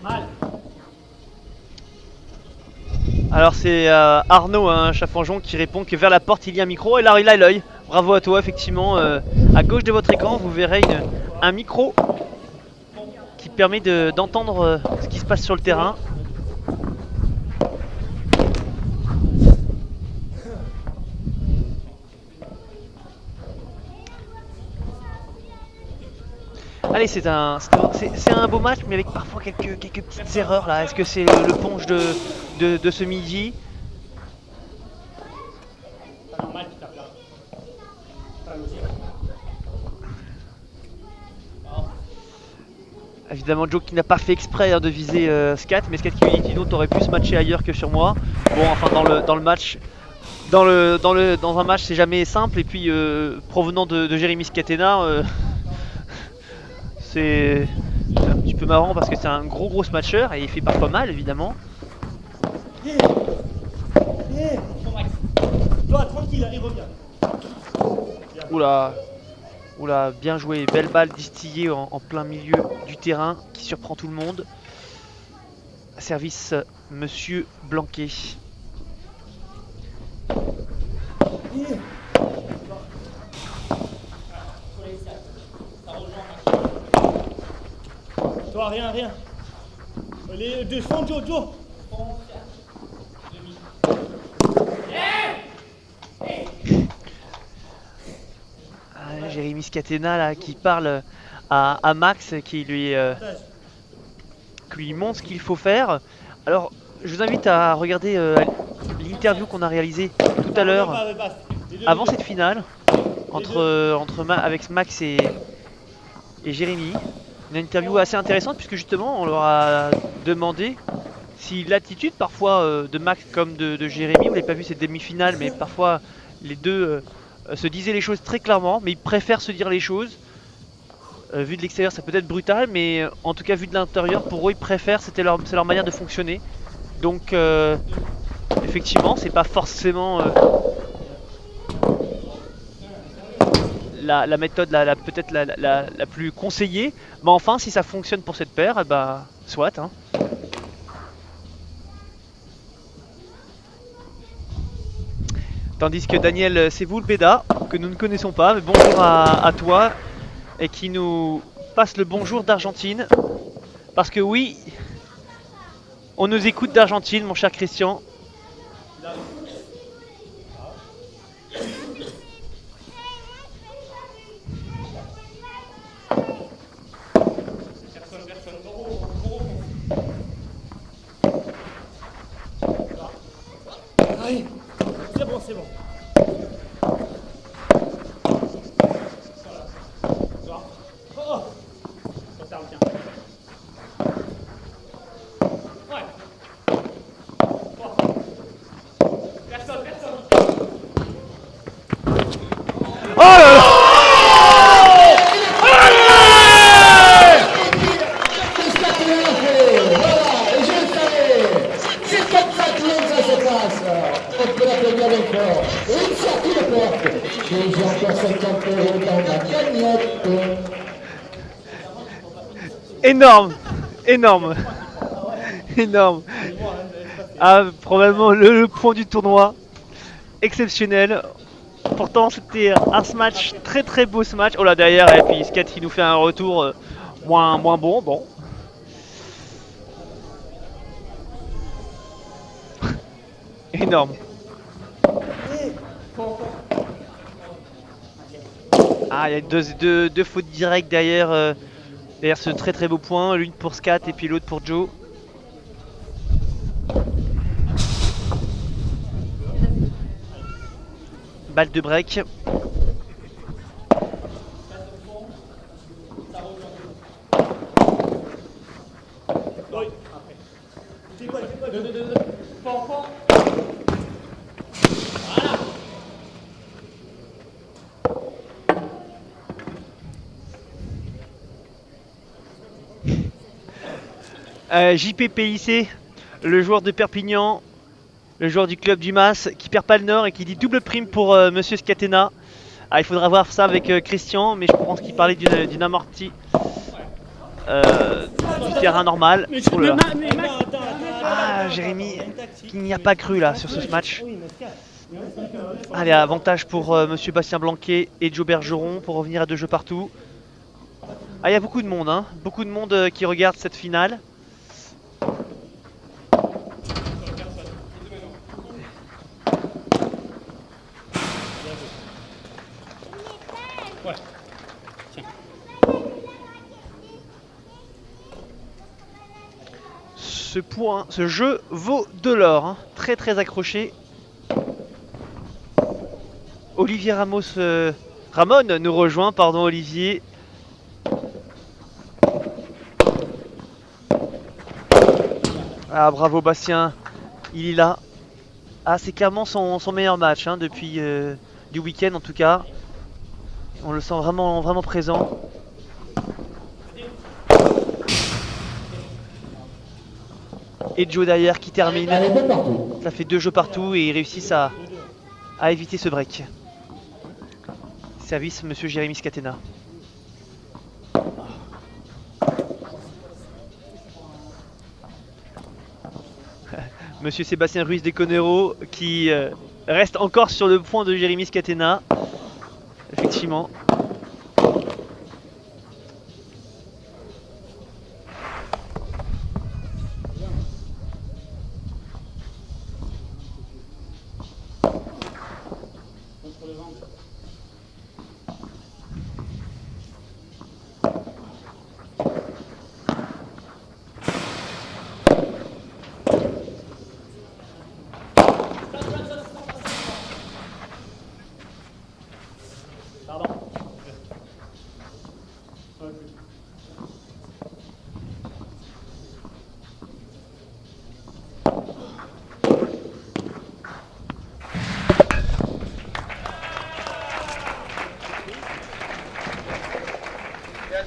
Mal. Alors c'est Arnaud, Chafanjon, qui répond que vers la porte il y a un micro, et là il a l'œil. Bravo à toi, effectivement. À gauche de votre écran vous verrez un micro qui permet d'entendre ce qui se passe sur le terrain. Allez, c'est un beau match, mais avec parfois quelques petites erreurs là. Est-ce que c'est le punch de ce midi? Pas normal qu'il tape là. Pas logique. Évidemment, Joe qui n'a pas fait exprès de viser Scat, mais Scat qui lui dit non, t'aurais pu se matcher ailleurs que sur moi. Bon, enfin dans le match, dans un match c'est jamais simple, et puis provenant de Jérémy Scatena, c'est un petit peu marrant parce que c'est un gros smatcher et il fait parfois mal évidemment. Toi, tranquille, allez, reviens. Oula, bien joué, belle balle distillée en plein milieu du terrain qui surprend tout le monde. Service Monsieur Blanquet. Toi, rien. Allez, descends, Joe. Jérémy Scatena là, qui parle à Max, qui lui montre ce qu'il faut faire. Alors, je vous invite à regarder l'interview qu'on a réalisée tout à l'heure, avant cette finale, avec Max et Jérémy. Une interview assez intéressante, puisque justement on leur a demandé si l'attitude parfois de Max comme de Jérémy, vous n'avez pas vu cette demi-finale, mais parfois les deux se disaient les choses très clairement, mais ils préfèrent se dire les choses. Vu de l'extérieur ça peut être brutal, mais en tout cas vu de l'intérieur, pour eux ils préfèrent, c'est leur manière de fonctionner. Donc effectivement c'est pas forcément la méthode peut-être la plus conseillée, mais enfin si ça fonctionne pour cette paire, bah soit hein. Tandis que Daniel, c'est vous le Béda, que nous ne connaissons pas, mais bonjour à toi, et qui nous passe le bonjour d'Argentine. Parce que oui, on nous écoute d'Argentine, mon cher Christian. là là. C'est ce Caténa a fait. Voilà, et je le savais. C'est comme ça que ça se passe. On peut l'applaudir avec fort. Et une sortie de porte. Et j'ai encore 50 € dans ma cagnotte. Énorme, énorme, énorme. Ah, probablement le point du tournoi. Exceptionnel. Pourtant, c'était un match très très beau ce match. Oh là derrière, et puis Scat qui nous fait un retour moins bon. Bon. Énorme. Ah, il y a deux fautes directes derrière, derrière ce très très beau point. L'une pour Scat et puis l'autre pour Joe. Balle de break. Oui, après. C'est quoi? Deux. Fort. JPPIC, le joueur de Perpignan, le joueur du club du Mas, qui perd pas le nord et qui dit double prime pour Monsieur Scatena. Ah, il faudra voir ça avec Christian, mais je pense qu'il parlait d'une amortie du terrain normal. Oh là là. Ah, Jérémy, qui n'y a pas cru là sur ce match. Allez, avantage pour Monsieur Bastien Blanquet et Joe Bergeron pour revenir à 2 jeux partout. Ah, il y a beaucoup de monde, hein, beaucoup de monde qui regarde cette finale. Ouais. Tiens. Ce jeu vaut de l'or, hein. Très très accroché. Olivier Ramon nous rejoint, pardon Olivier. Ah bravo Bastien, il est là. Ah, c'est clairement son meilleur match hein, depuis du week-end en tout cas. On le sent vraiment présent. Et Joe derrière qui termine. Allez, bon partout. Ça fait 2 jeux partout et ils réussissent à éviter ce break. Service Monsieur Jérémy Scatena. Monsieur Sébastien Ruiz de Conero qui reste encore sur le point de Jérémy Scatena. Effectivement. Pardon.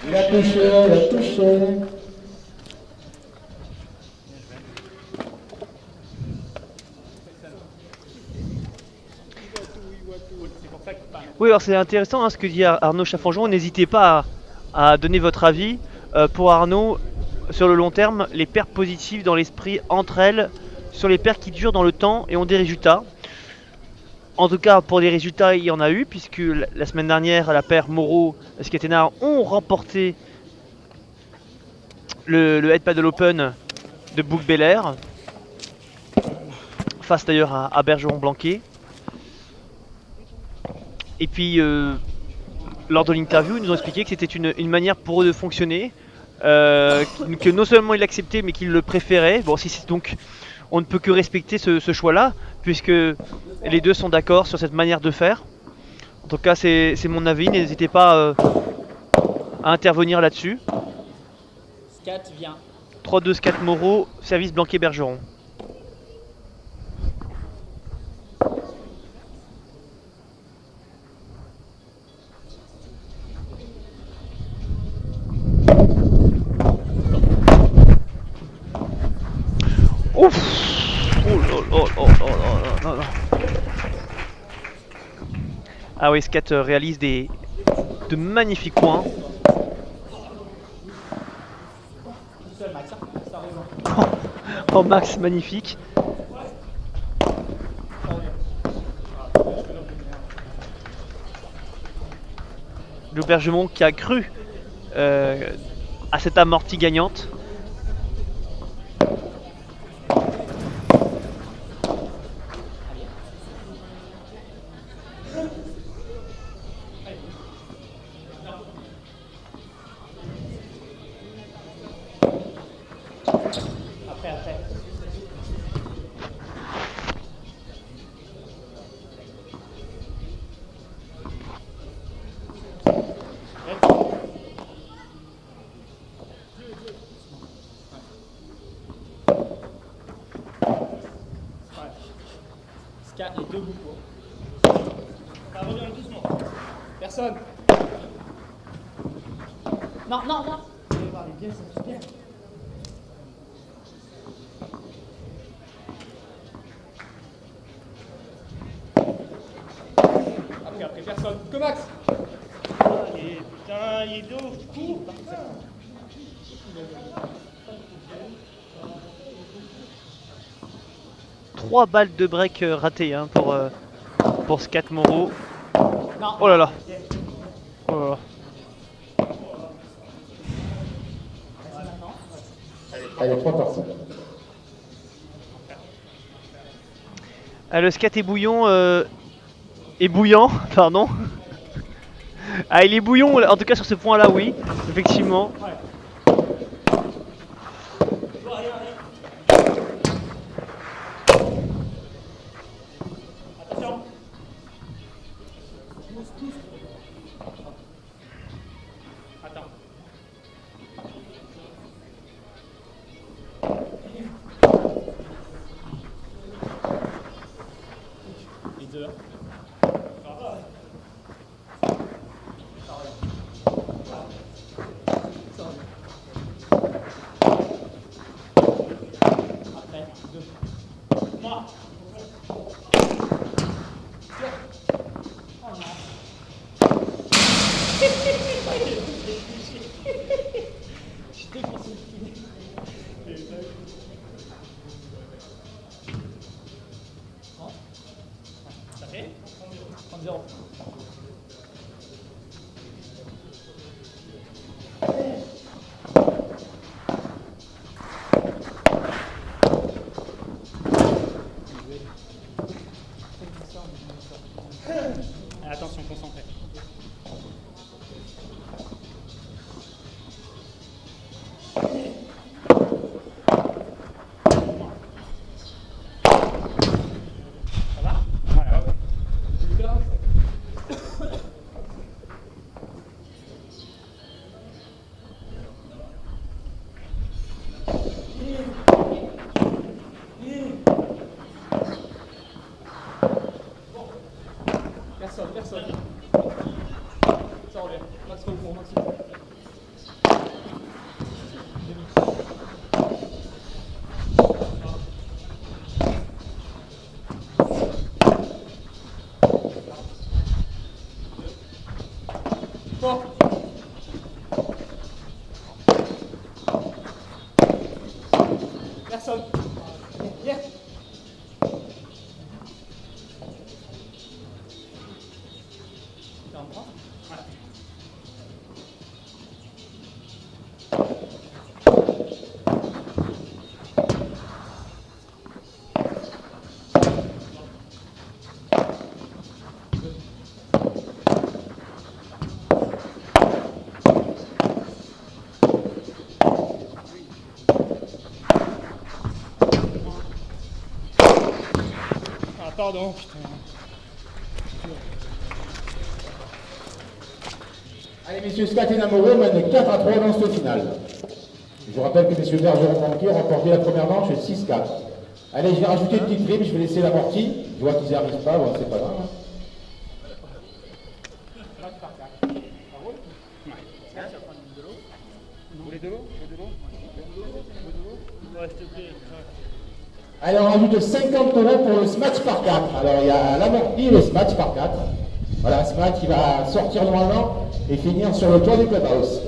Il a touché. Oui, alors c'est intéressant hein, ce que dit Arnaud Chaffanjon. N'hésitez pas à donner votre avis. Pour Arnaud, sur le long terme, les paires positives dans l'esprit entre elles, sur les paires qui durent dans le temps et ont des résultats. En tout cas, pour des résultats, il y en a eu, puisque la semaine dernière, la paire Moreau-Scatena ont remporté le Head Paddle Open de Bouc Bel-Air, face d'ailleurs à Bergeron-Blanquet. Et puis, lors de l'interview, ils nous ont expliqué que c'était une manière pour eux de fonctionner, que non seulement ils l'acceptaient, mais qu'ils le préféraient. Bon, si c'est donc, on ne peut que respecter ce choix-là, puisque les deux sont d'accord sur cette manière de faire. En tout cas, c'est mon avis. N'hésitez pas à intervenir là-dessus. Scat vient. 3-2 Scat Moreau, service Blanquet-Bergeron. non. Ah oui, Scat réalise de magnifiques points. Seul Max, hein, ça rejoint. Oh Max, magnifique. L'Aubergemont qui a cru à cette amortie gagnante. Après. Scat, les deux bouts. Ça revient doucement. Personne. Non. Vous allez voir, les biens, ça touche bien. Après, personne. Que Max. Allez, putain, il est de ouf. Cours. 3 balles de break ratées hein, pour Scat Moreau. Non. Oh là là. Oh là là. Allez, 3 personnes. Ah, le Scat est bouillon. Est bouillant, pardon. Ah, il est bouillon, en tout cas sur ce point-là, oui, effectivement. Attention. Attends. Les deux. Après, deux. Moi. Oh non. Je défonce le filet. Bon. Ça fait 30-0. Attention, concentré. Ça va? Ouais. Personne. Ça revient. Max recours, maximum. Bon. Personne. Viens. Ouais. Ah pardon, putain. Allez, messieurs, Scat et Namoro mènent 4-3 dans ce final. Je vous rappelle que messieurs Bergeron-Banquier ont remporté la première manche 6-4. Allez, je vais rajouter une petite prime, je vais laisser l'amorti. Je vois qu'ils n'y arrivent pas, bon, c'est pas grave. Hein. Vous voulez de l'eau? Ouais, s'il te plaît. Allez, on rajoute 50 euros pour le smash par 4. Alors, il y a l'amorti et le smash par 4. Voilà, smash qui va sortir normalement et finir sur le toit du clubhouse.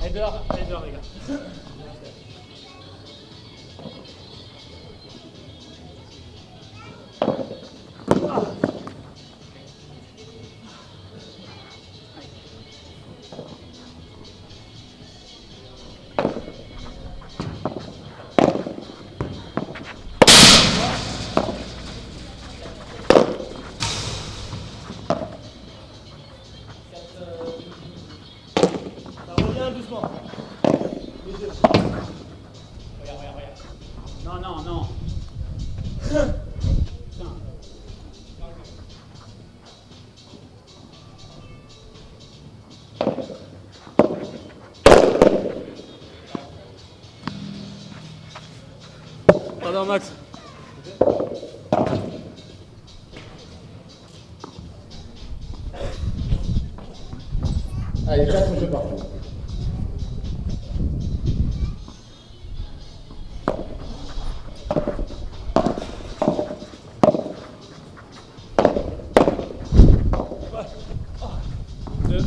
Allez dehors, les gars. Ça revient doucement. Les deux. Regarde. Non. Putain. Pardon, Max. Allez, 4 jeux partout. Deux.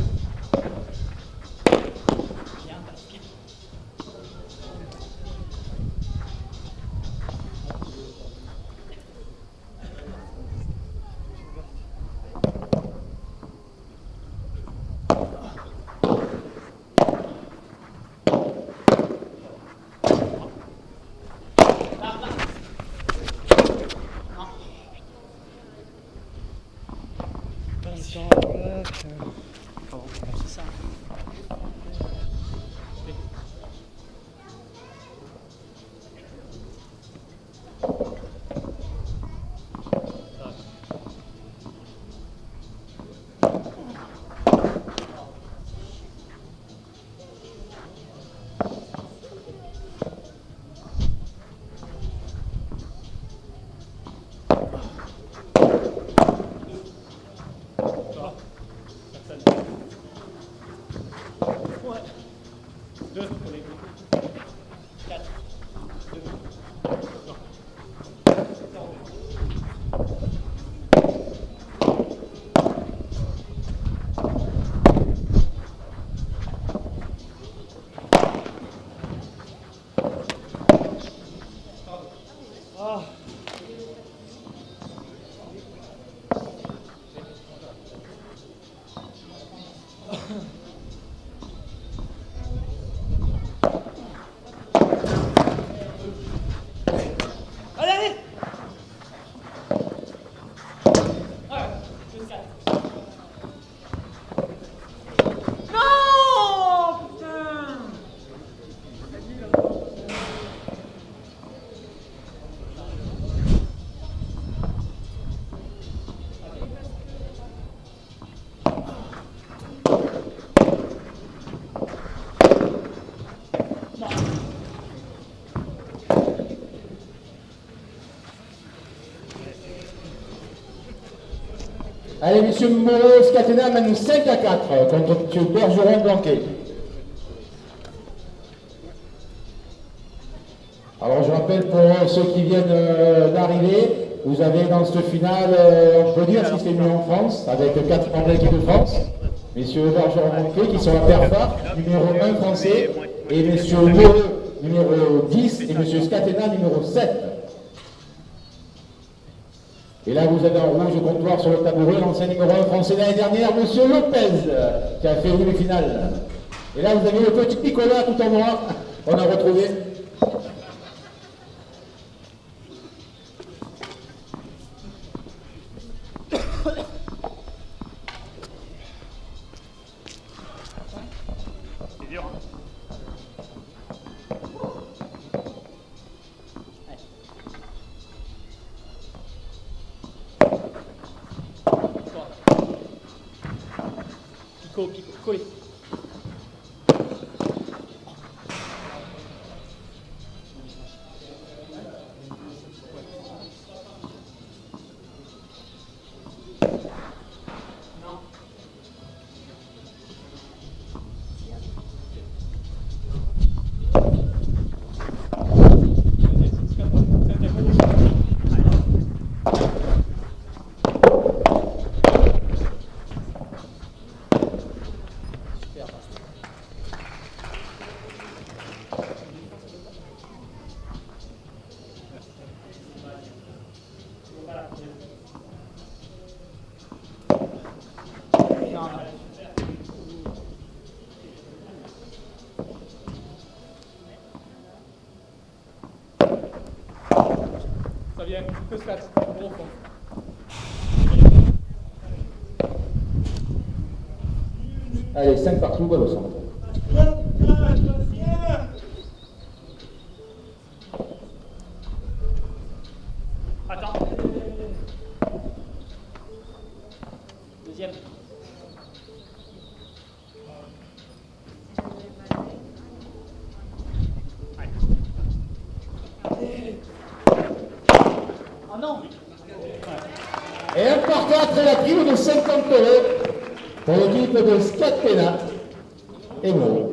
Allez, monsieur Moreau Scatena mène 5 à 4 contre monsieur Bergeron Blanquet. Alors je rappelle pour ceux qui viennent d'arriver, vous avez dans cette finale, on peut dire si c'est mieux en France, avec 4 membres de l'équipe de France. Messieurs Bergeron Blanquet qui sont à Perfard, numéro 1 français, et monsieur Moreau, numéro 10, et monsieur Scatena, numéro 7. Et là, vous avez en rouge au comptoir sur le tabouret l'ancien numéro 1 français l'année dernière, monsieur Lopez, qui a fait une finale. Et là, vous avez le petit Nicolas tout en noir, on a retrouvé. C'est dur. Pico, collé. Ça vient, que se passe, bon fond. Allez, 5 partout, balle au centre. Attends. Deuxième. Oh non. Et un par 4 et la prime de 50 € pour l'équipe de Scatena et Moreau.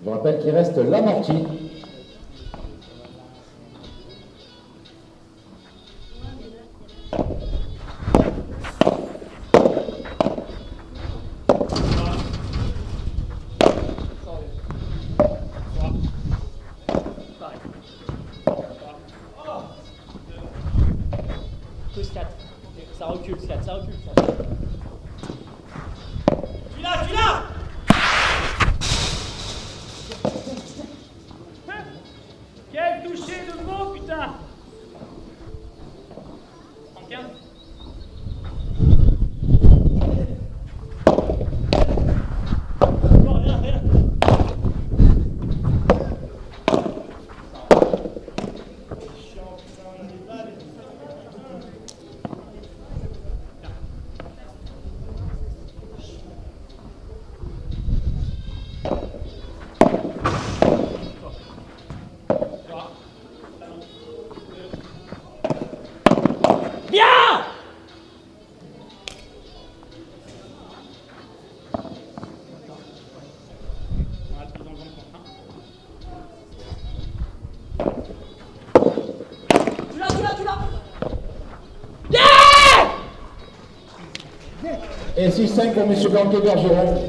Je rappelle qu'il reste l'amorti. Plus 4. Ça recule, 4, ça recule. Celui-là. Quel toucher de beau, putain. 35. Non, rien. Chiant, putain, les balles. Bien. Tu l'as. Et 6-5 pour M. Blanquet Bergeron.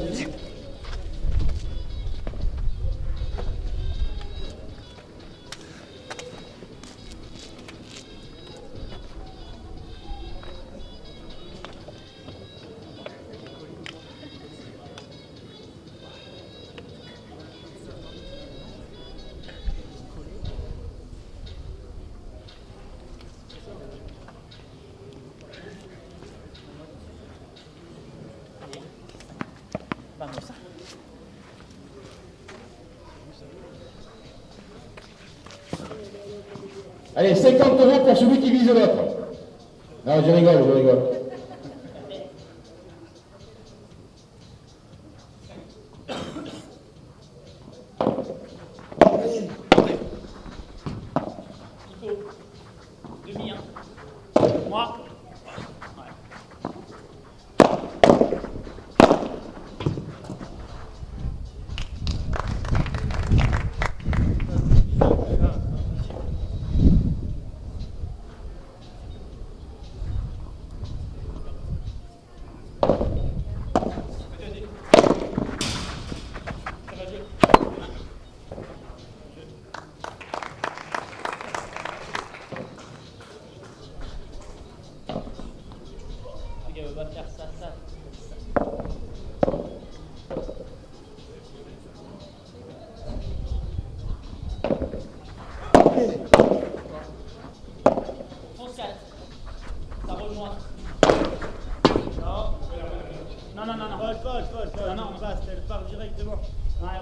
Vamos. Allez, 50 € pour celui qui vise l'autre. Non, je rigole.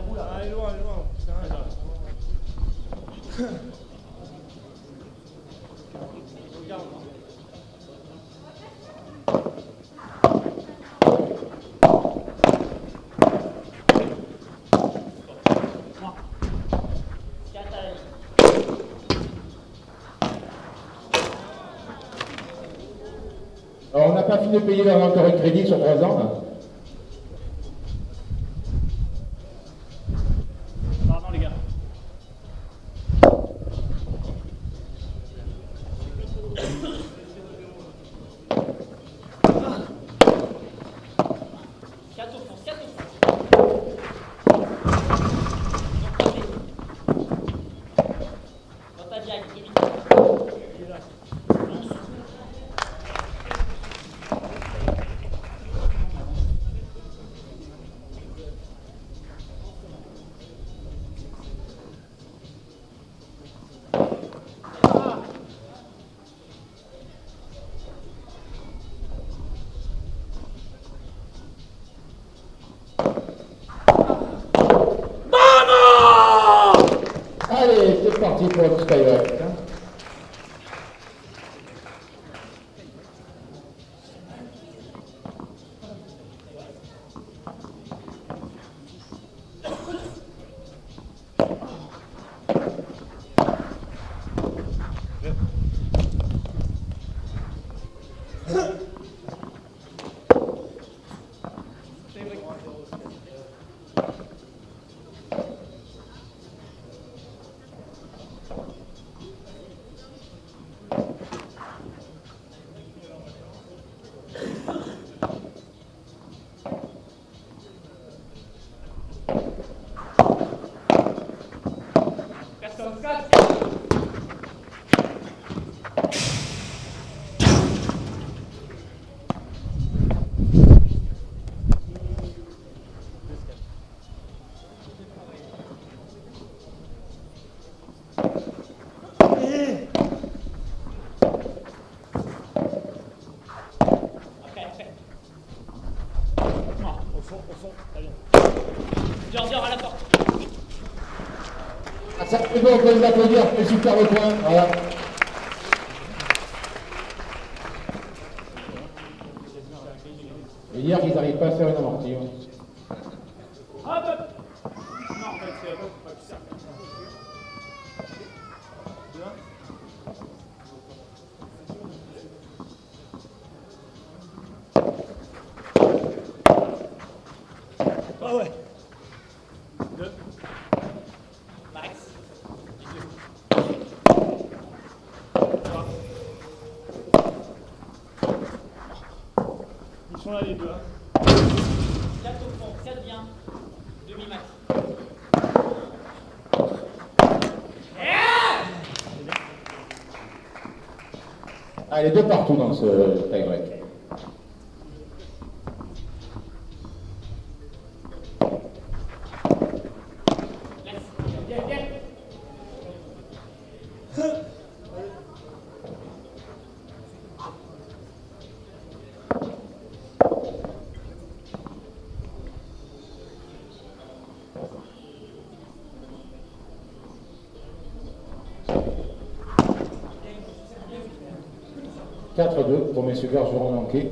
roue là. Ah, elle est loin, elle est loin. C'est rien. Regarde. Alors, on n'a pas fini de payer l'inventory de crédit sur 3 ans, là. Pardon les gars. Scat au fond, scat au fond. Dans ta diag, 2 minutes. Allez, c'est parti pour le Skyway. Dehors, à la porte. Ah, ça c'est bon, on peut les applaudir, c'est super le point, voilà. Et hier, ils n'arrivent pas à faire une amortie. Hein. Ah, bah. Non, en fait, c'est pas plus ça. Ah ouais. 2. Max. Ils sont là les deux. Hein. 4 au fond, 4 bien. Demi-max. Ah, les deux partout dans ce tie-break. « 4-2 pour messieurs Bergeron manqué.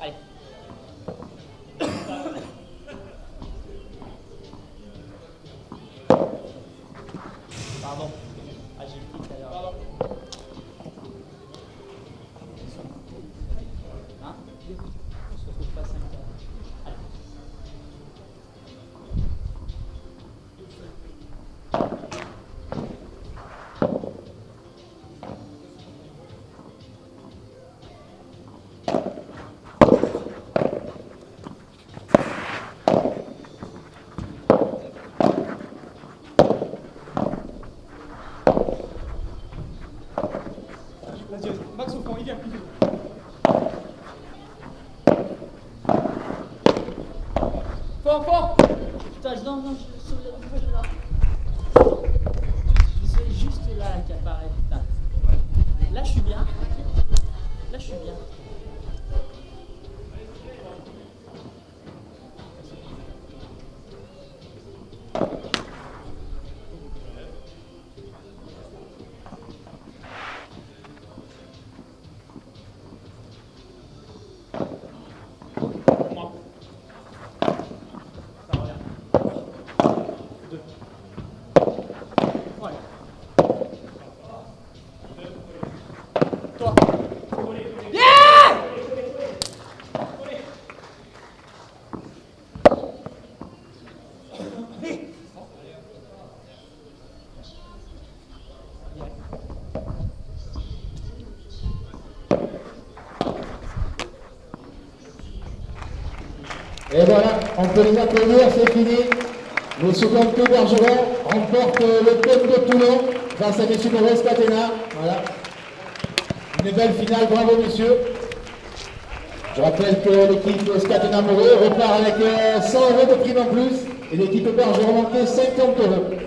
Allez. Pardon. Ah, j'ai pris tout à l'heure. Pardon. Hein? On se retrouve pas 5 heures. Allez. Et voilà, on peut les applaudir, c'est fini. Le second tour Bergeron remporte l'Open de Toulon grâce à messieurs de Scatena. Voilà. Une belle finale, bravo messieurs. Je rappelle que l'équipe Scatena Moreau repart avec 100 € de prime en plus et l'équipe Bergeron manquait 50 €.